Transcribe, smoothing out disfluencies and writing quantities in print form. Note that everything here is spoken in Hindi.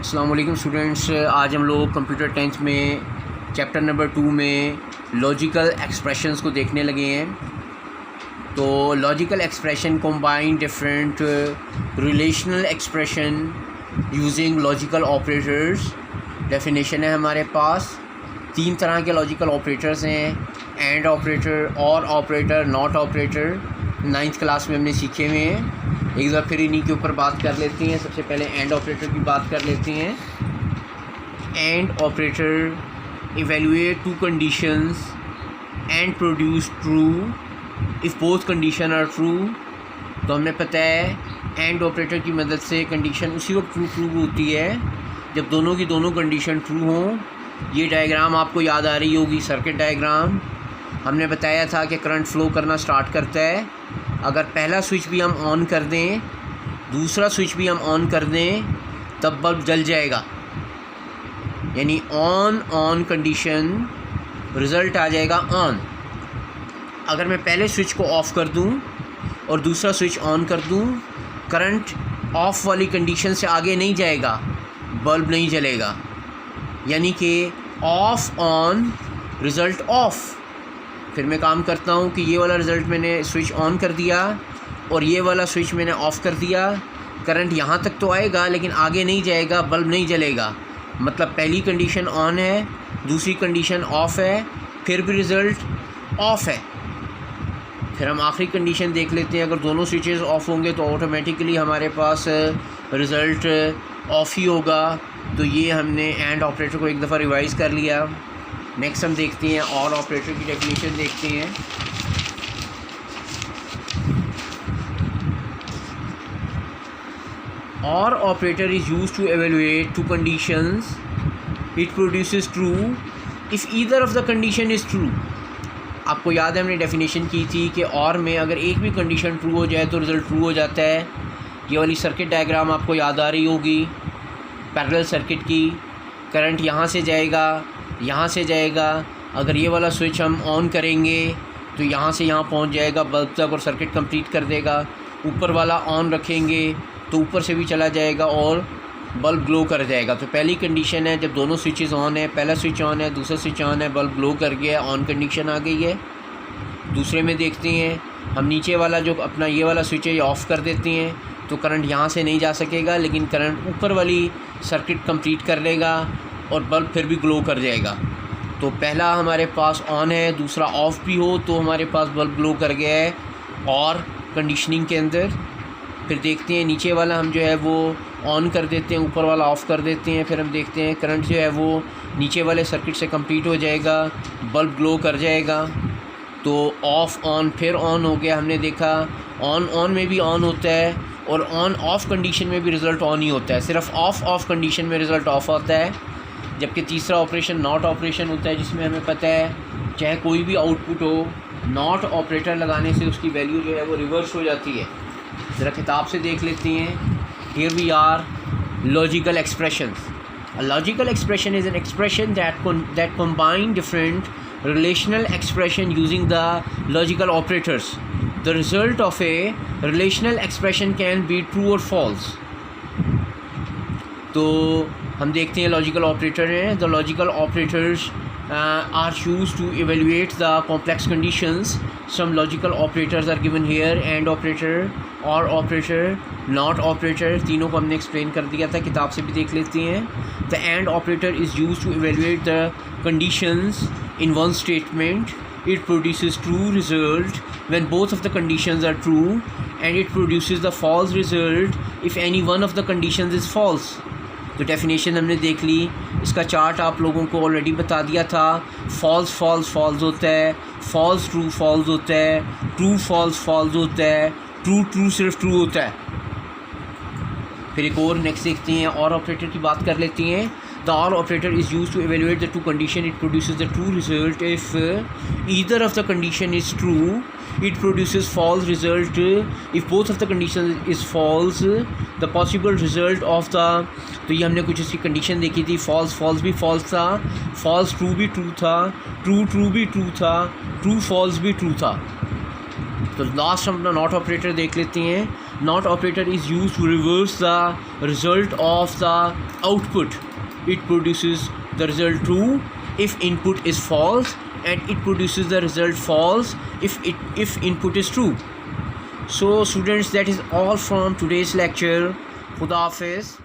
अस्सलाम वालेकुम स्टूडेंट्स, आज हम लोग कंप्यूटर 10th में चैप्टर नंबर 2 में लॉजिकल एक्सप्रेशंस को देखने लगे हैं। तो logical expression combine different relational expression using logical operators. Definition है हमारे पास 3 तरह के लॉजिकल ऑपरेटर्स हैं, and operator, or operator, not operator. 9th class में हमने सीखे हुए हैं। एक बार फिर इन्हीं के ऊपर बात कर लेते हैं। सबसे पहले एंड ऑपरेटर की बात कर लेते हैं। And operator evaluate 2 conditions and produce true if both condition are true. तो हमें पता है एंड ऑपरेटर की मदद से कंडीशन उसी वक्त ट्रू होती है जब दोनों की दोनों कंडीशन ट्रू हों। ये डायग्राम आपको याद आ रही होगी, सर्किट डायग्राम। हमने बताया था कि करंट फ्लो करना स्टार्ट करता है अगर पहला स्विच भी हम ऑन कर दें, दूसरा स्विच भी हम ऑन कर दें, तब बल्ब जल जाएगा। यानी ऑन कंडीशन, रिज़ल्ट आ जाएगा ऑन। अगर मैं पहले स्विच को ऑफ़ कर दूं और दूसरा स्विच ऑन कर दूं, करंट ऑफ़ वाली कंडीशन से आगे नहीं जाएगा, बल्ब नहीं जलेगा। यानी कि ऑफ़ ऑन, रिज़ल्ट ऑफ़। फिर मैं काम करता हूँ कि ये वाला रिज़ल्ट मैंने स्विच ऑन कर दिया और ये वाला स्विच मैंने ऑफ़ कर दिया। करंट यहाँ तक तो आएगा लेकिन आगे नहीं जाएगा, बल्ब नहीं जलेगा। मतलब पहली कंडीशन ऑन है, दूसरी कंडीशन ऑफ़ है, फिर भी रिज़ल्ट ऑफ़ है। फिर हम आखिरी कंडीशन देख लेते हैं। अगर दोनों स्विचेस ऑफ़ होंगे तो ऑटोमेटिकली हमारे पास रिज़ल्ट ऑफ़ ही होगा। तो ये हमने एंड ऑपरेटर को एक दफ़ा रिवाइज़ कर लिया। नेक्स्ट हम देखते हैं और ऑपरेटर की डेफिनेशन देखते हैं। Or operator is used to evaluate 2 conditions, it produces true if either of the condition is true. आपको याद है हमने डेफिनेशन की थी कि और में अगर एक भी कंडीशन ट्रू हो जाए तो रिज़ल्ट ट्रू हो जाता है। ये वाली सर्किट डायग्राम आपको याद आ रही होगी, पैरेलल सर्किट की। करंट यहाँ से जाएगा, यहाँ से जाएगा। अगर ये वाला स्विच हम ऑन करेंगे तो यहाँ से यहाँ पहुँच जाएगा बल्ब तक और सर्किट कंप्लीट कर देगा। ऊपर वाला ऑन रखेंगे तो ऊपर से भी चला जाएगा और बल्ब ग्लो कर जाएगा। तो पहली कंडीशन है जब दोनों स्विचेस ऑन है, पहला स्विच ऑन है, दूसरा स्विच ऑन है, बल्ब ग्लो कर गया, ऑन कंडीशन आ गई है। दूसरे में देखते हैं हम, नीचे वाला जो अपना ये वाला स्विच है ये ऑफ़ कर देते हैं तो करंट यहाँ से नहीं जा सकेगा, लेकिन करंट ऊपर वाली सर्किट कंप्लीट कर लेगा और बल्ब फिर भी ग्लो कर जाएगा। तो पहला हमारे पास ऑन है, दूसरा ऑफ़ भी हो तो हमारे पास बल्ब ग्लो कर गया है और कंडीशनिंग के अंदर। फिर देखते हैं नीचे वाला हम जो है वो ऑन कर देते हैं, ऊपर वाला ऑफ़ कर देते हैं। फिर हम देखते हैं करंट जो है वो नीचे वाले सर्किट से कंप्लीट हो जाएगा, बल्ब ग्लो कर जाएगा। तो ऑफ़ ऑन फिर ऑन हो गया। हमने देखा ऑन में भी ऑन होता है और ऑन ऑफ़ कंडीशन में भी रिज़ल्ट ऑन ही होता है। सिर्फ ऑफ़ कंडीशन में रिज़ल्ट ऑफ़ होता है। जबकि तीसरा ऑपरेशन नॉट ऑपरेशन होता है, जिसमें हमें पता है चाहे कोई भी आउटपुट हो, नॉट ऑपरेटर लगाने से उसकी वैल्यू जो है वो रिवर्स हो जाती है। ज़रा किताब से देख लेते हैं। Here we are logical expressions. A logical expression is an expression that combine different relational expression using the logical operators. The result of a relational expression can be true or false. तो हम देखते हैं लॉजिकल ऑपरेटर हैं। The logical operators are used to evaluate the complex conditions. Some logical operators are given here, and operator, or operator, not operator. तीनों को हमने एक्सप्लेन कर दिया था, किताब से भी देख लेते हैं। The and operator is used to evaluate the conditions in one statement. It produces true result when both of the conditions are true, and it produces the false result if any one of the conditions is false. तो डेफिनेशन हमने देख ली। इसका चार्ट आप लोगों को ऑलरेडी बता दिया था। फॉल्स होता है, फॉल्स ट्रू फॉल्स होता है, ट्रू फॉल्स होता है, ट्रू सिर्फ ट्रू होता है। फिर एक और नेक्स्ट देखते हैं, और ऑपरेटर की बात कर लेती हैं। The OR operator is used to evaluate the 2 conditions. It produces the true result if either of the condition is true. It produces false result if both of the conditions is false. The possible result of the, तो ये हमने कुछ इसकी कंडीशन देखी थी। फॉल्स भी फॉल्स था, फॉल्स ट्रू भी ट्रू था, ट्रू भी ट्रू था, ट्रू फॉल्स भी ट्रू था। तो लास्ट हम अपना नॉट ऑपरेटर देख लेते हैं। not operator is used to reverse the result of the output. It produces the result true if input is false, and it produces the result false if input is true. So students, that is all from today's lecture. Khuda Hafiz.